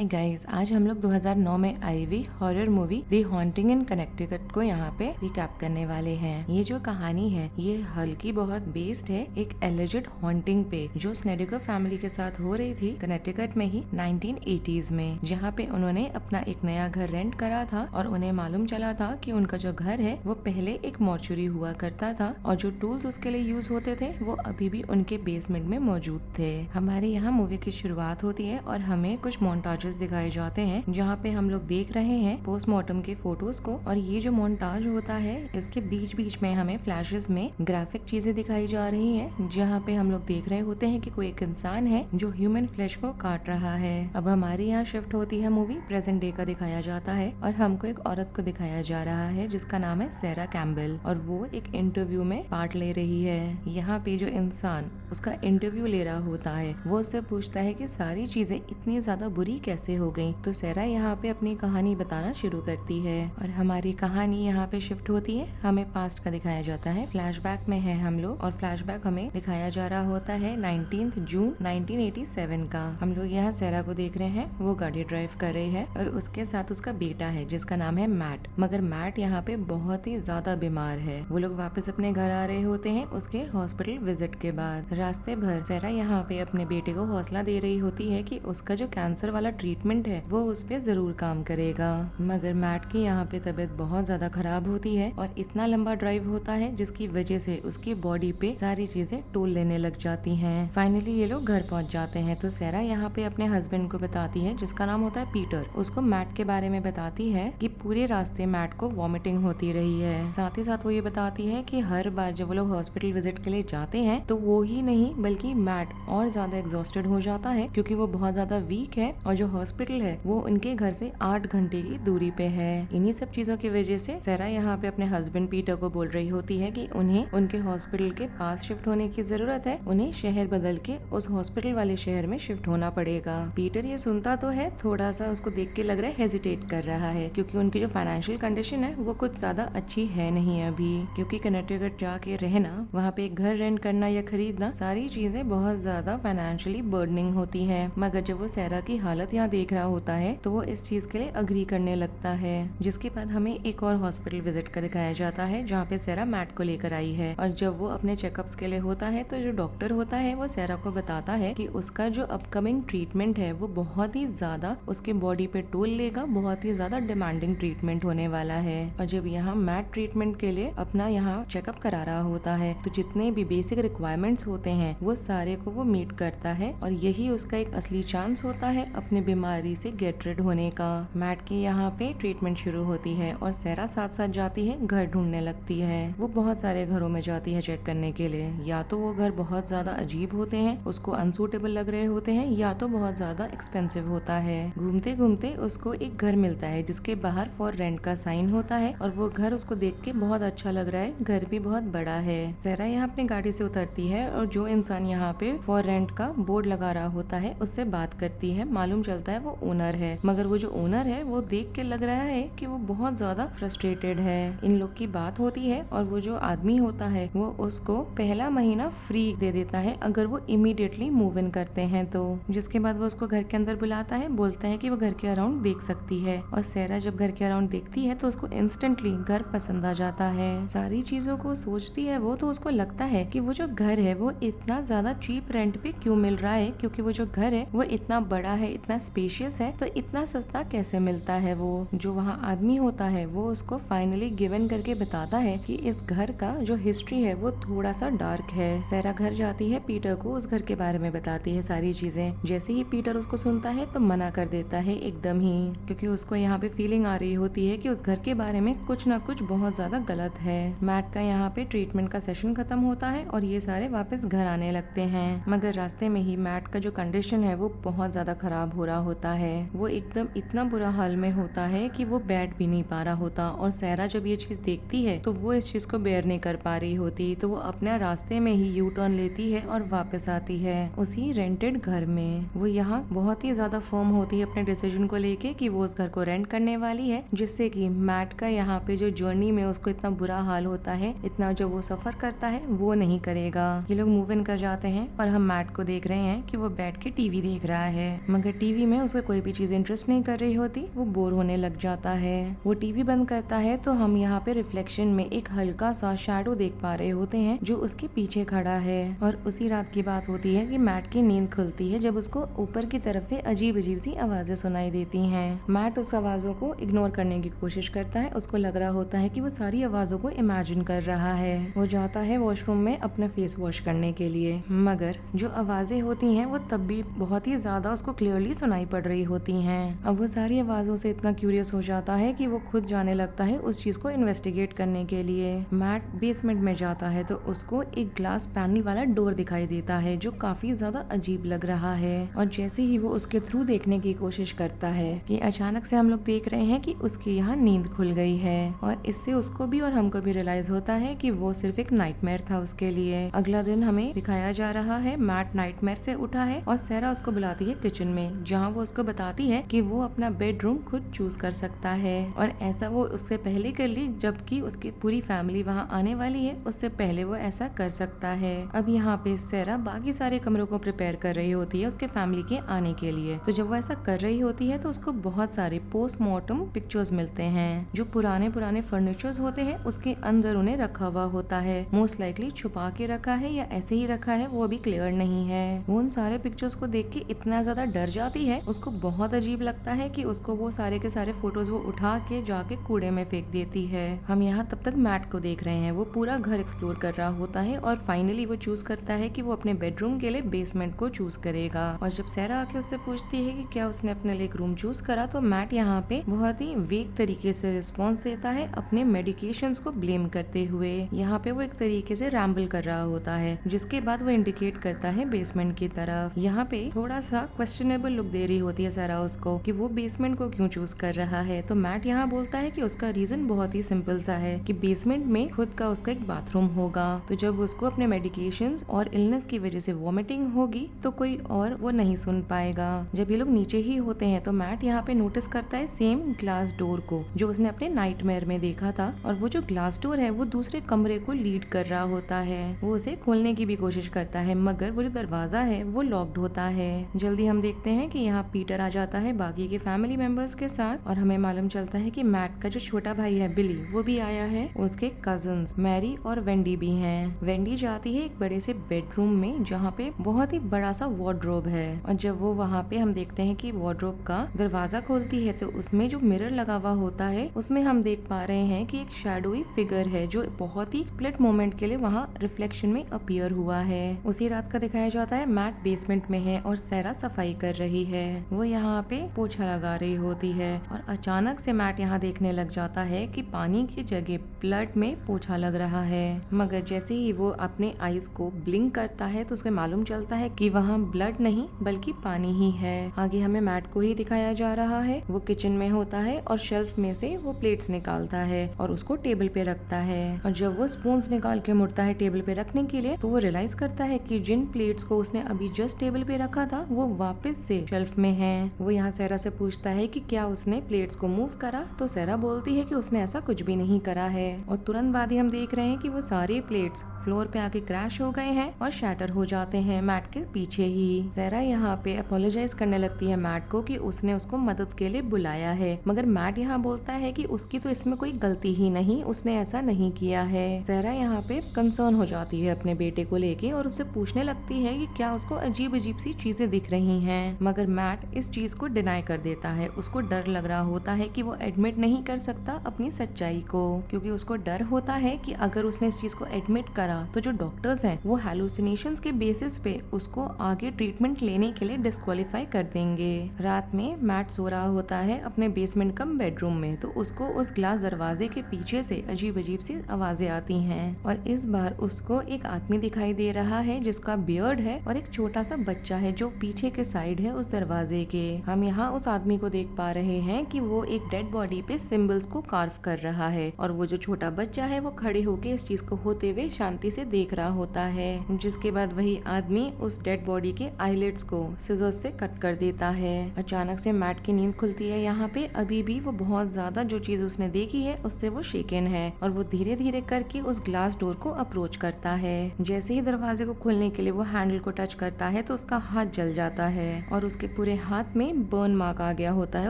Hi guys, आज हम लोग 2009 में आई हुई horror movie the haunting in Connecticut को यहाँ पे रिकैप करने वाले हैं। ये जो कहानी है ये हल्की बहुत बेस्ड है एक एलिजिड हॉन्टिंग पे जो स्नेडिकर फैमिली के साथ हो रही थी कनेक्टिकट में ही 1980s में, जहाँ पे उन्होंने अपना एक नया घर रेंट करा था और उन्हें मालूम चला था कि उनका जो घर है वो पहले एक मॉर्चुरी हुआ करता था और जो टूल्स उसके लिए यूज होते थे वो अभी भी उनके बेसमेंट में मौजूद थे। हमारे यहाँ मूवी की शुरुआत होती है और हमें कुछ मोन्टाजेस दिखाए जाते हैं जहाँ पे हम लोग देख रहे हैं पोस्टमार्टम के फोटोज को। और ये जो मोन्टाज होता है इसके बीच बीच में हमें फ्लैशेस में ग्राफिक चीजें दिखाई जा रही हैं, जहाँ पे हम लोग देख रहे होते हैं कि कोई एक इंसान है जो ह्यूमन फ्लैश को काट रहा है। अब हमारे यहाँ शिफ्ट होती है मूवी प्रेजेंट डे का दिखाया जाता है और हमको एक औरत को दिखाया जा रहा है जिसका नाम है सैरा कैम्बेल और वो एक इंटरव्यू में पार्ट ले रही है। यहाँ पे जो इंसान उसका इंटरव्यू ले रहा होता है वो उससे पूछता है कि सारी चीजें इतनी ज्यादा बुरी कैसे हो गई। तो सैरा यहाँ पे अपनी कहानी बताना शुरू करती है और हमारी कहानी यहाँ पे शिफ्ट होती है, हमें पास्ट का दिखाया जाता है। फ्लैशबैक में है हम लोग और फ्लैशबैक हमें दिखाया जा रहा होता है 19 जून 1987 का। हम लोग यहाँ सैरा को देख रहे हैं, वो गाड़ी ड्राइव कर रही है और उसके साथ उसका बेटा है जिसका नाम है मैट। मगर मैट यहाँ पे बहुत ही ज्यादा बीमार है। वो लोग वापस अपने घर आ रहे होते हैं उसके हॉस्पिटल विजिट के बाद। रास्ते भर सैरा यहाँ पे अपने बेटे को हौसला दे रही होती है कि उसका जो कैंसर वाला ट्रीटमेंट है वो उस पे जरूर काम करेगा। मगर मैट की यहाँ पे तबीयत बहुत ज्यादा खराब होती है और इतना लंबा ड्राइव होता है जिसकी वजह से उसकी बॉडी पे सारी चीजें टोल लेने लग जाती हैं। फाइनली ये लोग घर पहुंच जाते हैं तो सैरा यहाँ पे अपने हस्बैंड को बताती है जिसका नाम होता है पीटर। उसको मैट के बारे में बताती है कि पूरे रास्ते मैट को वॉमिटिंग होती रही है। साथ ही साथ वो ये बताती है कि हर बार जब वो लोग हॉस्पिटल विजिट के लिए जाते हैं तो वो ही नहीं बल्कि मैट और ज्यादा एग्जॉस्टेड हो जाता है क्योंकि वो बहुत ज्यादा वीक है और जो हॉस्पिटल है वो उनके घर से 8 घंटे की दूरी पे है। इन्हीं सब चीजों की वजह से सैरा यहाँ पे अपने हस्बैंड पीटर को बोल रही होती है कि उन्हें उनके हॉस्पिटल के पास शिफ्ट होने की जरूरत है, उन्हें शहर बदल के उस हॉस्पिटल वाले शहर में शिफ्ट होना पड़ेगा। पीटर ये सुनता तो है, थोड़ा सा उसको देख के लग रहा है हेजिटेट कर रहा है क्योंकि उनकी जो फाइनेंशियल कंडीशन है वो कुछ ज्यादा अच्छी है नहीं अभी, क्योंकि कनेक्टिकट जाके रहना, वहाँ पे एक घर रेंट करना या खरीदना, सारी चीजें बहुत ज्यादा फाइनेंशियली बर्डनिंग होती है। मगर जब वो सैरा की हालत यहाँ देख रहा होता है तो वो इस चीज के लिए अग्री करने लगता है। जिसके बाद हमें एक और हॉस्पिटल विजिट का दिखाया जाता है जहाँ पे सैरा मैट को लेकर आई है और जब वो अपने चेकअप्स के लिए होता है तो जो डॉक्टर होता है वो सैरा को बताता है कि उसका जो अपकमिंग ट्रीटमेंट है वो बहुत ही ज्यादा उसके बॉडी पे टोल लेगा, बहुत ही ज्यादा डिमांडिंग ट्रीटमेंट होने वाला है। और जब यहाँ मैट ट्रीटमेंट के लिए अपना यहाँ चेकअप करा रहा होता है तो जितने भी बेसिक रिक्वायरमेंट्स होते हैं वो सारे को वो मीट करता है और यही उसका एक असली चांस होता है अपनी बीमारी से गेट रेड होने का। मैट की यहाँ पे ट्रीटमेंट शुरू होती है और सैरा साथ साथ जाती है घर ढूंढने लगती है। वो बहुत सारे घरों में जाती है चेक करने के लिए, या तो वो घर बहुत ज्यादा अजीब होते हैं, उसको अनसूटेबल लग रहे होते हैं, या तो बहुत ज्यादा एक्सपेंसिव होता है। घूमते घूमते उसको एक घर मिलता है जिसके बाहर फॉर रेंट का साइन होता है और वो घर उसको देख के बहुत अच्छा लग रहा है, घर भी बहुत बड़ा है। सैरा यहाँ अपनी गाड़ी से उतरती है और जो इंसान यहाँ पे फॉर रेंट का बोर्ड लगा रहा होता है उससे बात करती है। मालूम चलता है वो ओनर है, मगर वो जो ओनर है वो देख के लग रहा है कि वो बहुत ज्यादा फ्रस्ट्रेटेड है। इन लोग की बात होती है और वो जो आदमी होता है वो उसको पहला महीना फ्री दे देता है अगर वो इमीडिएटली मूव इन करते हैं तो। जिसके बाद वो उसको घर के अंदर बुलाता है, बोलता है कि वो घर के अराउंड देख सकती है और सैरा जब घर के अराउंड देखती है तो उसको इंस्टेंटली घर पसंद आ जाता है। सारी चीजों को सोचती है वो, तो उसको लगता है कि वो जो घर है वो इतना ज्यादा चीप रेंट पे क्यों मिल रहा है, क्योंकि वो जो घर है वो इतना बड़ा है, इतना स्पेशियस है, तो इतना सस्ता कैसे मिलता है। वो जो वहाँ आदमी होता है वो उसको फाइनली गिवन करके बताता है कि इस घर का जो हिस्ट्री है वो थोड़ा सा डार्क है। सैरा घर जाती है, पीटर को उस घर के बारे में बताती है सारी चीजें। जैसे ही पीटर उसको सुनता है तो मना कर देता है एकदम ही, क्योंकि उसको यहाँ पे फीलिंग आ रही होती है कि उस घर के बारे में कुछ ना कुछ बहुत ज्यादा गलत है। मैट का यहाँ पे ट्रीटमेंट का सेशन खत्म होता है और ये सारे वापस घर आने लगते हैं, मगर रास्ते में ही मैट का जो कंडीशन है वो बहुत ज्यादा खराब हो रहा होता है। वो एकदम इतना बुरा हाल में होता है कि वो बैठ भी नहीं पा रहा होता और सैरा जब ये चीज देखती है तो वो इस चीज को बेयर नहीं कर पा रही होती, तो वो अपने रास्ते में ही यू टर्न लेती है और वापस आती है उसी रेंटेड घर में। वो यहाँ बहुत ही ज्यादा फर्म होती है अपने डिसीजन को लेके कि वो उस घर को रेंट करने वाली है, जिससे कि मैट का यहाँ पे जो जर्नी में उसको इतना बुरा हाल होता है, इतना जो वो सफर करता है वो नहीं करेगा। ये लोग मूव इन कर जाते हैं और हम मैट को देख रहे हैं कि वो बैठ के टीवी देख रहा है, मगर टीवी में उसे कोई भी चीज इंटरेस्ट नहीं कर रही होती, वो बोर होने लग जाता है। वो टीवी बंद करता है तो हम यहाँ पे रिफ्लेक्शन में एक हल्का सा शैडो देख पा रहे होते हैं जो उसके पीछे खड़ा है। और उसी रात की बात होती है कि मैट की नींद खुलती है जब उसको ऊपर की तरफ से अजीब अजीब सी आवाजें सुनाई देती हैं। मैट उस आवाजों को इग्नोर करने की कोशिश करता है। उसको लग रहा होता है कि वो सारी आवाजों को इमेजिन कर रहा है। वो जाता है वॉशरूम में अपना फेस वॉश करने के लिए, मगर जो आवाजें होती हैं वो तब भी बहुत ही ज्यादा उसको क्लियरली सुनाई पड़ रही होती हैं। अब वो सारी आवाजों से इतना क्यूरियस हो जाता है कि वो खुद जाने लगता है उस चीज को इन्वेस्टिगेट करने के लिए। मैट बेसमेंट में जाता है तो उसको एक ग्लास पैनल वाला डोर दिखाई देता है जो काफी ज्यादा अजीब लग रहा है। और जैसे ही वो उसके थ्रू देखने की कोशिश करता है कि अचानक से हम लोग देख रहे हैं कि उसकी यहाँ नींद खुल गई है। और इससे उसको भी और हमको भी रियलाइज होता है कि वो सिर्फ एक नाइटमेयर था उसके लिए। अगला दिन हमें दिखाया जा रहा है मैट नाइटमेयर से उठा है और सैरा उसको बुलाती है किचन में, जहाँ वो उसको बताती है कि वो अपना बेडरूम खुद चूज कर सकता है। और ऐसा वो उससे पहले कर ली जबकि उसकी पूरी फैमिली वहाँ आने वाली है, उससे पहले वो ऐसा कर सकता है। अब यहाँ पे सैरा बाकी सारे कमरों को प्रिपेयर कर रही होती है उसके फैमिली के आने के लिए। तो जब वो ऐसा कर रही होती है तो उसको बहुत सारे पोस्टमार्टम पिक्चर्स मिलते हैं जो पुराने फर्नीचर्स होते हैं उसके अंदर उन्हें रखा हुआ होता है। मोस्ट लाइकली छुपा के रखा है या ऐसे ही रखा है वो अभी क्लियर नहीं है। वो उन सारे पिक्चर्स को देख के इतना ज्यादा डर जाती है, उसको बहुत अजीब लगता है कि उसको वो सारे के सारे फोटोज वो उठा के जाके कूड़े में फेंक देती है। हम यहाँ तब तक मैट को देख रहे हैं, वो पूरा घर एक्सप्लोर कर रहा होता है और फाइनली वो चूज करता है कि वो अपने बेडरूम के लिए बेसमेंट को चूज करेगा। और जब सैरा आके उससे पूछती है कि क्या उसने अपने लिए एक रूम चूज करा तो मैट यहाँ पे बहुत ही वेग तरीके से रिस्पॉन्स देता है अपने मेडिकेशंस को ब्लेम करते हुए। यहाँ पे वो एक तरीके से रैम्बल कर रहा होता है, जिसके बाद वो इंडिकेट करता है बेसमेंट की तरफ। यहाँ पे थोड़ा सा क्वेश्चनेबल लुक दे रही होती है सैरा उसको कि वो बेसमेंट को क्यों चूज कर रहा है। तो मैट यहाँ बोलता है कि उसका रीजन बहुत ही सिंपल सा है कि बेसमेंट में खुद का उसका एक बाथरूम होगा, तो जब उसको अपने मेडिकेशंस और इलनेस की वजह से वॉमिटिंग होगी तो कोई और वो नहीं सुन पाएगा। जब ये लोग नीचे ही होते हैं तो मैट यहाँ पे नोटिस करता है सेम ग्लास डोर को जो उसने अपने नाइटमेयर में देखा था, और वो जो ग्लास डोर है वो दूसरे कमरे को लीड कर रहा होता है। वो उसे खोलने की भी कोशिश करता है मगर वो जो दरवाजा है वो लॉक्ड होता है। जल्दी हम देखते हैं कि यहाँ पीटर आ जाता है बाकी के फैमिली मेंबर्स के साथ, और हमें मालूम चलता है कि मैट का जो छोटा भाई है बिली वो भी आया है, उसके कजिन्स मैरी और वेंडी भी हैं। वेंडी जाती है एक बड़े से बेडरूम में जहाँ पे बहुत ही बड़ा सा वार्डरोब है, और जब वो वहाँ पे हम देखते हैं कि वार्डरोब का दरवाजा खोलती है तो उसमें जो मिरर लगा हुआ होता है उसमें हम देख पा रहे हैं कि एक शैडोई फिगर है जो बहुत ही स्प्लिट मोमेंट के लिए वहाँ रिफ्लेक्शन में अपीयर हुआ है। उसी रात का दिखाया जाता है मैट बेसमेंट में है और सैरा सफाई कर रही है। वो यहाँ पे पोछा लगा रही होती है और अचानक से मैट यहाँ देखने लग जाता है कि पानी की जगह ब्लड में पोछा लग रहा है, मगर जैसे ही वो अपने आईज को ब्लिंक करता है तो उसको मालूम चलता है कि वहाँ ब्लड नहीं बल्कि पानी ही है। आगे हमें मैट को ही दिखाया जा रहा है, वो किचन में होता है और शेल्फ में से वो प्लेट्स निकालता है और उसको टेबल पे रखता है। और जब वो स्पून्स निकाल के मुड़ता है टेबल पे रखने के लिए तो वो रियलाइज करता है कि जिन प्लेट्स को उसने अभी जस्ट टेबल पे रखा था वो वापस से शेल्फ में है। वो यहाँ सैरा से पूछता है कि क्या उसने प्लेट्स को मूव करा, तो सैरा बोलती है कि उसने ऐसा कुछ भी नहीं करा है। और तुरंत बाद ही हम देख रहे हैं कि वो सारे प्लेट्स फ्लोर पे आके क्रैश हो गए हैं और शैटर हो जाते हैं मैट के पीछे ही। सैरा यहाँ पे अपोलोजाइज करने लगती है मैट को कि उसने उसको मदद के लिए बुलाया है, मगर मैट यहाँ बोलता है कि उसकी तो इसमें कोई गलती ही नहीं, उसने ऐसा नहीं किया है। सैरा यहाँ पे कंसर्न हो जाती है अपने बेटे को लेके और उससे पूछने लगती है कि क्या उसको अजीब अजीब सी चीजें दिख रही हैं, मगर मैट इस चीज को डिनाई कर देता है। उसको डर लग रहा होता है कि वो एडमिट नहीं कर सकता अपनी सच्चाई को, क्योंकि उसको डर होता है कि अगर उसने इस चीज को एडमिट करा तो जो डॉक्टर्स हैं वो हेलुसिनेशंस के बेसिस पे उसको आगे ट्रीटमेंट लेने के लिए डिस्क्वालीफाई कर देंगे। रात में मैट सो रहा होता है अपने बेसमेंट कम बेडरूम में, तो उसको उस ग्लास दरवाजे के पीछे से अजीब अजीब सी आवाजें आती हैं और इस बार उसको एक आदमी दिखाई दे रहा है जिसका बियर्ड है और एक छोटा सा बच्चा है जो पीछे के साइड है उस दरवाजे के। हम यहाँ उस आदमी को देख पा रहे हैं कि वो एक डेड बॉडी पे सिंबल्स को कार्व कर रहा है और वो जो छोटा बच्चा है वो खड़े होके इस चीज को होते हुए शांति शांति से देख रहा होता है, जिसके बाद वही आदमी उस डेड बॉडी के आईलिड्स को सिजर्स से कट कर देता है। अचानक से मैट की नींद खुलती है। यहाँ पे अभी भी वो बहुत ज्यादा जो चीज उसने देखी है उससे वो शेकन है और वो धीरे धीरे करके उस ग्लास डोर को अप्रोच करता है। जैसे ही दरवाजे को खोलने के लिए वो हैंडल को टच करता है तो उसका हाथ जल जाता है और उसके पूरे हाथ में बर्न मार्क आ गया होता है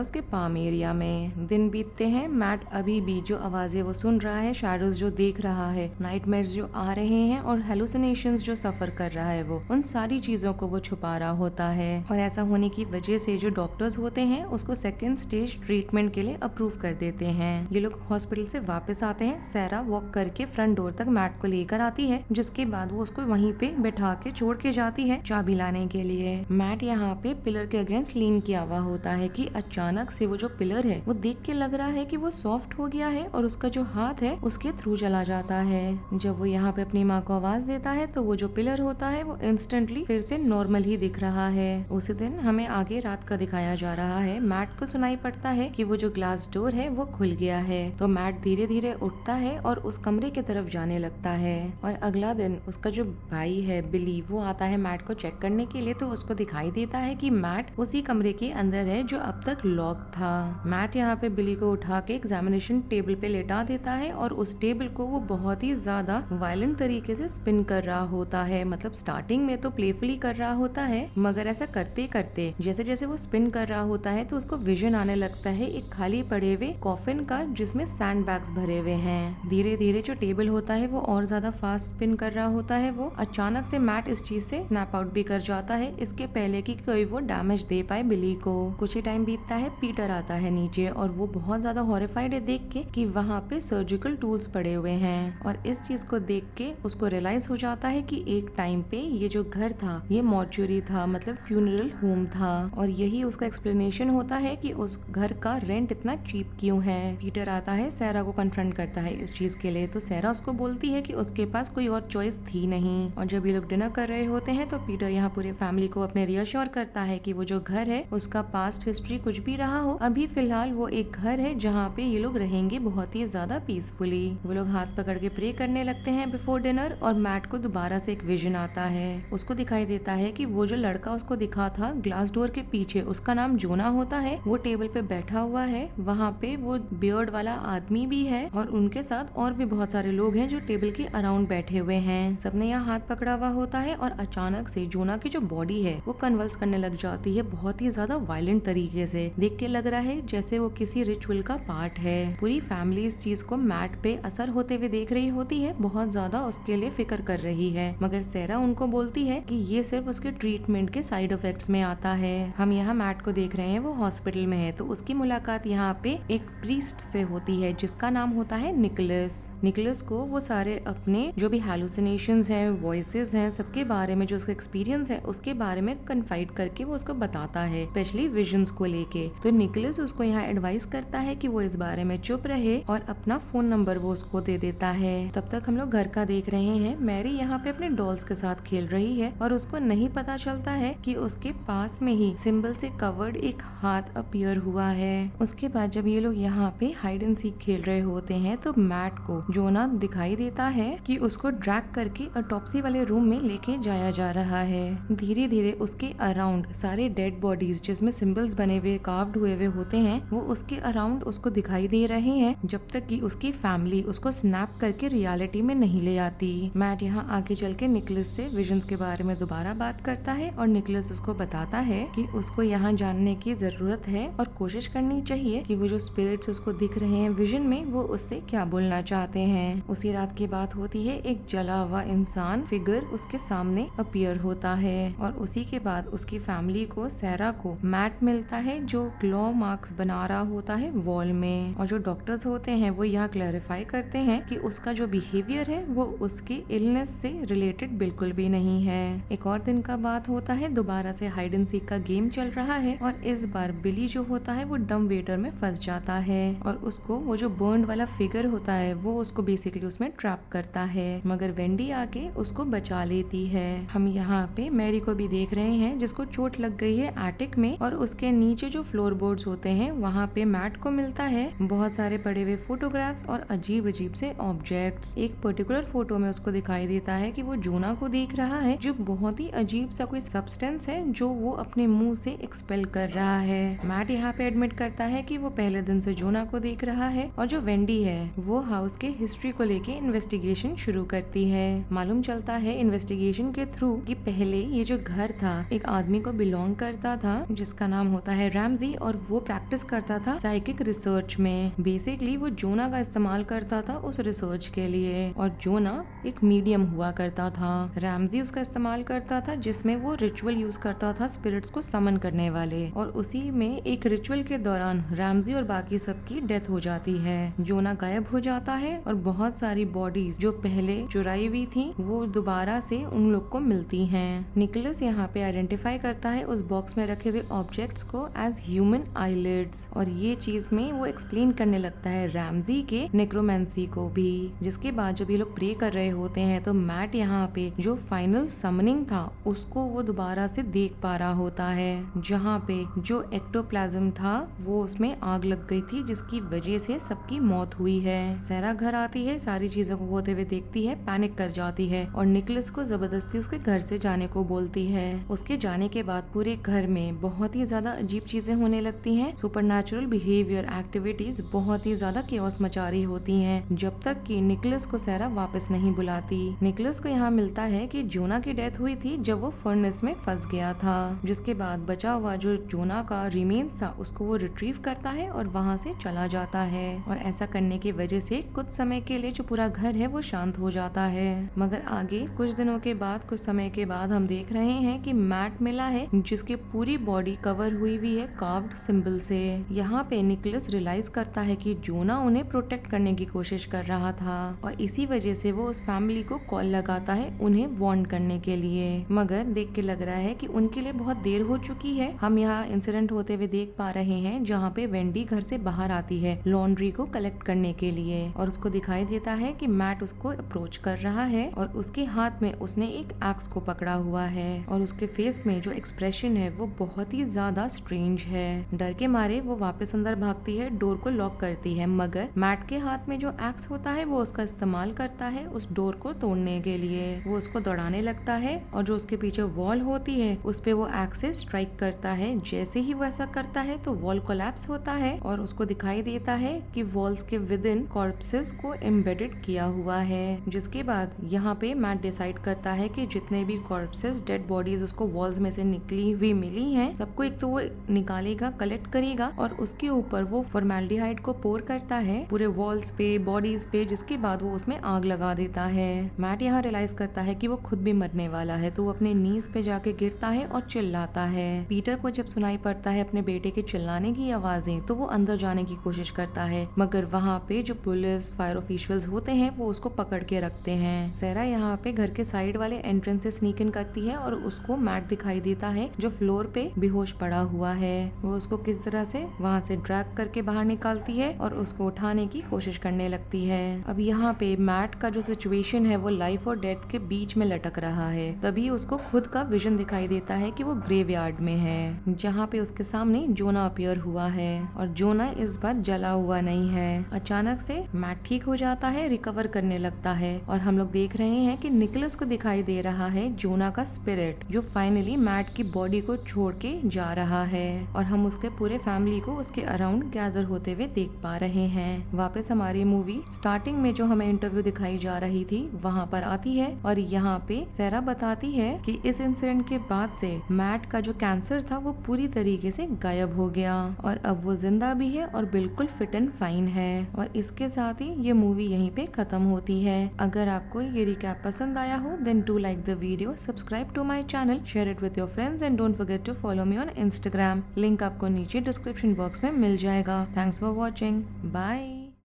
उसके पाम एरिया में। दिन बीतते हैं, मैट अभी भी जो आवाजें वो सुन रहा है, शैडोज जो देख रहा है, नाइटमेयर्स जो आ रहे हैं और हेलुसिनेशंस जो सफर कर रहा है, वो उन सारी चीजों को वो छुपा रहा होता है। और ऐसा होने की वजह से जो डॉक्टर्स होते हैं उसको सेकंड स्टेज ट्रीटमेंट के लिए अप्रूव कर देते हैं। ये लोग हॉस्पिटल से वापस आते हैं। सैरा वॉक करके फ्रंट डोर तक मैट को लेकर आती है, जिसके बाद वो उसको वहीं पे बैठा के छोड़ के जाती है चाबी लाने के लिए। मैट यहाँ पे पिलर के अगेंस्ट लीन किया हुआ होता है कि अचानक से वो जो पिलर है वो देख के लग रहा है कि वो सॉफ्ट हो गया है और उसका जो हाथ है उसके थ्रू चला जाता है। जब वो यहाँ पे अपनी माँ को आवाज देता है तो वो जो पिलर होता है वो इंस्टेंटली फिर से नॉर्मल ही दिख रहा है। उसी दिन हमें आगे रात का दिखाया जा रहा है। मैट को सुनाई पड़ता है कि वो जो ग्लास डोर है वो खुल गया है, तो मैट धीरे धीरे उठता है और उस कमरे की तरफ जाने लगता है। और अगला दिन उसका जो भाई है बिली, वो आता है मैट को चेक करने के लिए, तो उसको दिखाई देता है कि मैट उसी कमरे के अंदर है जो अब तक लॉक था। मैट यहाँ पे बिली को उठा के एग्जामिनेशन टेबल पे लेटा देता है और उस टेबल को वो बहुत ही ज्यादा वायलेंट तरीके से स्पिन कर रहा होता है। मतलब स्टार्टिंग में तो प्लेफुली कर रहा होता है, मगर ऐसा करते करते जैसे जैसे वो स्पिन कर रहा होता है तो उसको विजन आने लगता है एक खाली पड़े हुए कॉफिन का जिसमें सैंड बैग्स भरे हुए हैं। धीरे धीरे जो टेबल होता है वो और ज्यादा फास्ट स्पिन कर रहा होता है। वो अचानक से मैट इस चीज से स्नैप आउट भी कर जाता है, इसके पहले कि कोई वो डैमेज दे पाए बिली को। कुछ ही टाइम बीतता है, पीटर आता है नीचे और वो बहुत ज्यादा हॉरिफाइड है देख के कि वहाँ पे सर्जिकल टूल्स पड़े हुए हैं। और इस चीज को देख के उसको रियलाइज हो जाता है कि एक टाइम पे ये जो घर था ये मॉर्चुरी था, मतलब फ्यूनरल होम था। और यही उसका एक्सप्लेनेशन होता है कि उस घर का रेंट इतना चीप क्यों है। पीटर आता है, सैरा को कन्फ्रंट करता है इस चीज के लिए, तो सैरा उसको बोलती है कि उसके पास कोई और चॉइस थी नहीं। और जब ये लोग डिनर कर रहे होते हैं तो पीटर यहाँ पूरे फैमिली को अपने रियश्योर करता है कि वो जो घर है उसका पास्ट हिस्ट्री कुछ भी रहा हो, अभी फिलहाल वो एक घर है जहाँ पे ये लोग रहेंगे बहुत ही ज्यादा पीसफुली। वो लोग हाथ पकड़ के प्रे करने लगते हैं बिफोर डिनर और मैट को दोबारा से एक विजन आता है। उसको दिखाई देता है कि वो जो लड़का उसको दिखा था ग्लास डोर के पीछे, उसका नाम जोना होता है, वो टेबल पे बैठा हुआ है। वहाँ पे वो बियर्ड वाला आदमी भी है और उनके साथ और भी बहुत सारे लोग हैं जो टेबल के अराउंड बैठे हुए हैं। सबने यहाँ हाथ पकड़ा हुआ होता है और अचानक से जोना की जो बॉडी है वो कन्वल्स करने लग जाती है बहुत ही ज्यादा वायलेंट तरीके से। देख के लग रहा है जैसे वो किसी रिचुअल का पार्ट है। पूरी फैमिली इस चीज को मैट पे असर होते हुए देख रही होती है, बहुत ज्यादा उसके लिए फिक्र कर रही है, मगर सैरा उनको बोलती है कि ये सिर्फ उसके ट्रीटमेंट के साइड इफेक्ट्स में आता है। हम यहाँ मैट को देख रहे हैं, वो हॉस्पिटल में है, तो उसकी मुलाकात यहाँ पे एक प्रीस्ट से होती है जिसका नाम होता है निकोलस। निकोलस को वो सारे अपने जो भी हैलुसिनेशंस हैं, वॉइसेस हैं, सबके बारे में जो उसका एक्सपीरियंस है उसके बारे में कन्फाइड करके वो उसको बताता है, स्पेशली विजन्स को लेके। तो निकोलस उसको यहाँ एडवाइस करता है कि वो इस बारे में चुप रहे और अपना फोन नंबर वो उसको दे देता है। तब तक हम लोग घर का देख रहे हैं। मैरी यहाँ पे अपने डॉल्स के साथ खेल रही है और उसको नहीं पता चलता है कि उसके पास में ही सिंबल से कवर्ड एक हाथ अपीयर हुआ है। उसके बाद जब ये लोग यहाँ पे हाइड एंड सीक खेल रहे होते हैं तो मैट को जोना दिखाई देता है कि उसको ड्रैग करके ऑटोप्सी वाले रूम में लेके जाया जा रहा है। धीरे धीरे उसके अराउंड सारे डेड बॉडीज जिसमें सिंबल्स बने हुए कार्व्ड हुए होते हैं वो उसके अराउंड उसको दिखाई दे रहे हैं, जब तक कि उसकी फैमिली उसको स्नैप करके रियलिटी में नहीं ले आती। मैट यहाँ आगे चल के निकोलस से विजन्स के बारे में दोबारा बात करता है और निकोलस उसको बताता है कि उसको यहाँ जानने की जरूरत है और कोशिश करनी चाहिए कि वो जो स्पिरिट्स उसको दिख रहे हैं विजन में वो उससे क्या बोलना चाहते हैं। उसी रात की बात होती है, एक जला हुआ इंसान फिगर उसके सामने अपीयर होता है और उसी के बाद उसकी फैमिली को, सैरा को मैट मिलता है जो क्लॉ मार्क्स बना रहा होता है वॉल में। और जो डॉक्टर्स होते हैं वो यहाँ क्लैरिफाई करते हैं कि उसका जो बिहेवियर है वो उसकी इलनेस से रिलेटेड बिल्कुल भी नहीं है। एक और दिन का बात होता है, दोबारा से हाइड एंड सीक का गेम चल रहा है और इस बार बिली जो होता है वो डम वेटर में फंस जाता है और उसको वो जो बर्न वाला फिगर होता है वो उसको बेसिकली उसमें ट्रैप करता है, मगर वेंडी आके उसको बचा लेती है। हम यहाँ पे मैरी को भी देख रहे हैं जिसको चोट लग गई है एटिक में और उसके नीचे जो फ्लोर बोर्ड्स होते हैं वहाँ पे मैट को मिलता है बहुत सारे पड़े हुए फोटोग्राफ्स और अजीब अजीब से ऑब्जेक्ट्स। एक पर्टिकुलर फोटो में उसको दिखाई देता है कि वो जोना को देख रहा है, जो बहुत ही अजीब सा कोई सब्सटेंस है जो वो अपने मुंह से एक्सपेल कर रहा है। मैट यहाँ पे एडमिट करता है कि वो पहले दिन से जोना को देख रहा है और जो वेंडी है वो हाउस के हिस्ट्री को लेके इन्वेस्टिगेशन शुरू करती है। मालूम चलता है इन्वेस्टिगेशन के थ्रू कि पहले ये जो घर था एक आदमी को बिलोंग करता था जिसका नाम होता है रैमजी, और वो प्रैक्टिस करता था साइकिक रिसर्च में। बेसिकली वो जोना का इस्तेमाल करता था उस रिसर्च के लिए, और जोना एक मीडियम हुआ करता था। रैमजी उसका इस्तेमाल करता था जिसमें वो रिचुअल यूज करता था स्पिरिट्स को समन करने वाले, और उसी में एक रिचुअल के दौरान रैमजी और बाकी सबकी डेथ हो जाती है। जोना गायब हो जाता है और बहुत सारी बॉडीज जो पहले चुराई हुई थी वो दोबारा से उन लोग को मिलती हैं। निकोलस यहाँ पे आइडेंटिफाई करता है उस बॉक्स में रखे हुए ऑब्जेक्ट्स को एज ह्यूमन आईलिड्स, और ये चीज में वो एक्सप्लेन करने लगता है रैमजी के नेक्रोमेंसी को भी। जिसके बाद जब ये लोग प्रे कर रहे होते हैं तो मैट यहाँ पे जो फाइनल समनिंग था उसको वो दोबारा से देख पा रहा होता है, जहाँ पे जो एक्टोप्लाज्म था वो उसमें आग लग गई थी जिसकी वजह से सबकी मौत हुई है। सैरा घर आती है, सारी चीजों को होते हुए देखती है, पैनिक कर जाती है और निकोलस को जबरदस्ती उसके घर से जाने को बोलती है। उसके जाने के बाद पूरे घर में बहुत ही ज्यादा अजीब चीजें होने लगती हैं। सुपरनैचुरल बिहेवियर एक्टिविटीज बहुत ही ज्यादा केओस मचा रही होती हैं, जब तक कि निकोलस को सैरा वापस नहीं बुलाती। निकोलस को यहाँ मिलता है कि जोना की डेथ हुई थी जब वो फर्नेस में फंस गया था। जिसके बाद बचा हुआ जो जोना का रिमेन्स था उसको वो रिट्रीव करता है और वहाँ से चला जाता है, और ऐसा करने की वजह से कुछ समय के लिए जो पूरा घर है वो शांत हो जाता है। मगर आगे कुछ दिनों के बाद, कुछ समय के बाद हम देख रहे हैं कि मैट मिला है जिसकी पूरी बॉडी कवर हुई हुई है कार्व्ड सिंबल से। यहाँ पे निकोलस रियलाइज करता है कि जोना उन्हें प्रोटेक्ट करने की कोशिश कर रहा था, और इसी वजह से वो उस फैमिली को कॉल लगाता है उन्हें वार्न करने के लिए। मगर देख के लग रहा है कि उनके लिए बहुत देर हो चुकी है। हम यहाँ इंसिडेंट होते हुए देख पा रहे हैं जहाँ पे वेंडी घर से बाहर आती है लॉन्ड्री को कलेक्ट करने के लिए, और उसको दिखाई देता है कि मैट उसको अप्रोच कर रहा है और उसके हाथ में उसने एक एक्स को पकड़ा हुआ है, और उसके फेस में जो एक्सप्रेशन है वो बहुत ही ज्यादा स्ट्रेंज है। डर के मारे वो वापस अंदर भागती है, डोर को लॉक करती है, मगर मैट के हाथ में जो एक्स होता है वो उसका इस्तेमाल करता है उस डोर को तोड़ने के लिए। वो उसको दौड़ाने लगता है और जो उसके पीछे वॉल होती है उस पे वो एक्स से स्ट्राइक करता है। जैसे ही वो ऐसा करता है तो वॉल कोलैप्स होता है और उसको दिखाई देता है कि वॉल्स के विद इन कॉर्पसेस को एम्बेडेड किया हुआ है। जिसके बाद यहाँ पे मैट डिसाइड करता है कि जितने भी कॉर्पसेस, डेड बॉडीज उसको वॉल्स में से निकली हुई मिली हैं, सबको एक तो वो निकालेगा, कलेक्ट करेगा और उसके ऊपर वो फॉर्मेल्डिहाइड को पोर करता है पूरे वॉल्स पे, बॉडीज पे, जिसके बाद वो उसमें आग लगा देता है। मैट यहाँ रियलाइज करता है कि वो खुद भी मरने वाला है, तो वो अपने नीज पे जाके गिरता है और चिल्लाता है। पीटर को जब सुनाई पड़ता है अपने बेटे के चिल्लाने की आवाजें तो वो अंदर जाने की कोशिश करता है, मगर वहाँ पे जो पुलिस, फायर ऑफिशियल्स होते हैं वो उसको पकड़ के रखते हैं। सैरा यहाँ पे घर के साइड वाले एंट्रेंस से स्नीक इन करती है और उसको मैट दिखाई देता है जो फ्लोर पे बेहोश पड़ा हुआ है। वो उसको किस तरह से वहाँ से ड्रैग करके बाहर निकालती है और उसको उठाने की कोशिश करने लगती है। अब यहाँ पे मैट का जो सिचुएशन है वो लाइफ और डेथ के बीच में लटक रहा है। तभी उसको खुद का विजन दिखाई देता है कि वो ग्रेवयार्ड में है, जहाँ पे उसके सामने जोना अपीयर हुआ है, और जोना इस बार जला हुआ नहीं है। अचानक से मैट ठीक हो जाता है, रिकवर करने लगता है, और हम लोग देख रहे हैं कि निकोलस को दिखाई दे रहा है जोना का स्पिरिट जो फाइनली मैट की बॉडी को छोड़ के जा रहा है, और हम उसके पूरे फैमिली को उसके अराउंड गैदर होते हुए देख पा रहे हैं। वापस हमारी मूवी स्टार्टिंग में जो हमें इंटरव्यू दिखाई जा रही थी वहाँ पर आती है, और यहाँ पे सैरा बताती है कि इस इंसिडेंट के बाद से मैट का जो कैंसर था वो पूरी तरीके से गायब हो गया, और अब वो जिंदा भी है और बिल्कुल फिट एंड फाइन है। और इसके साथ ही ये मूवी यहीं पे खत्म होती है। अगर आपको ये रिकैप पसंद आया हो then do like the video, subscribe to my channel, share it with your friends and don't forget to follow me on Instagram. Link आपको नीचे डिस्क्रिप्शन बॉक्स में मिल जाएगा। Thanks for watching, bye.